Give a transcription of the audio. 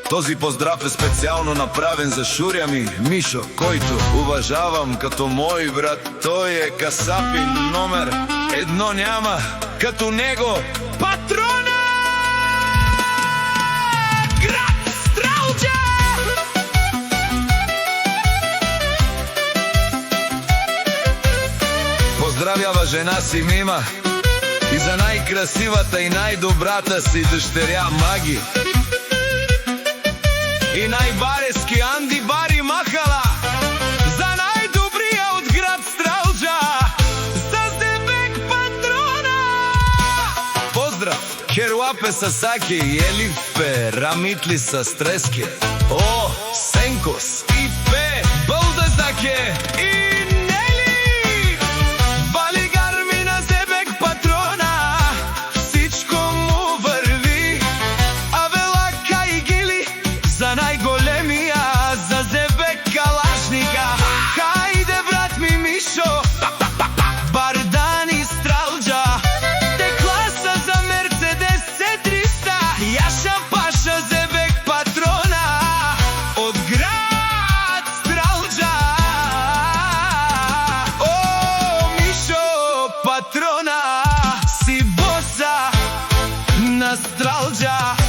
Този поздрав е специјално направен за шурја ми, Мишо, којто уважавам като мој брат. Тој е касапин номер едно, няма като него патрона! Град Стралджа! Поздравява жена си Мима и за најкрасивата и најдобрата си дъщеря Маги и најбарески Анди Бари Махала, за најдобрија од град Стралджа, за Зебек патрона! Поздрав! Херуапе Сасаки и Елифе, Рамитли са Стрески, О, Сенкос и Пе, Бълдазаке и Нели! Балигарми на Зебек патрона, всичко му върви, Авелака и Гили, за најголемија, за Зебек калашника. Хајде брат ми Мишо, Бардан и Стралджа, те класа за Мерцедес C300, Јаша Паша Зебек патрона, од град Стралджа. О, Мишо патрона, си боса на Стралджа.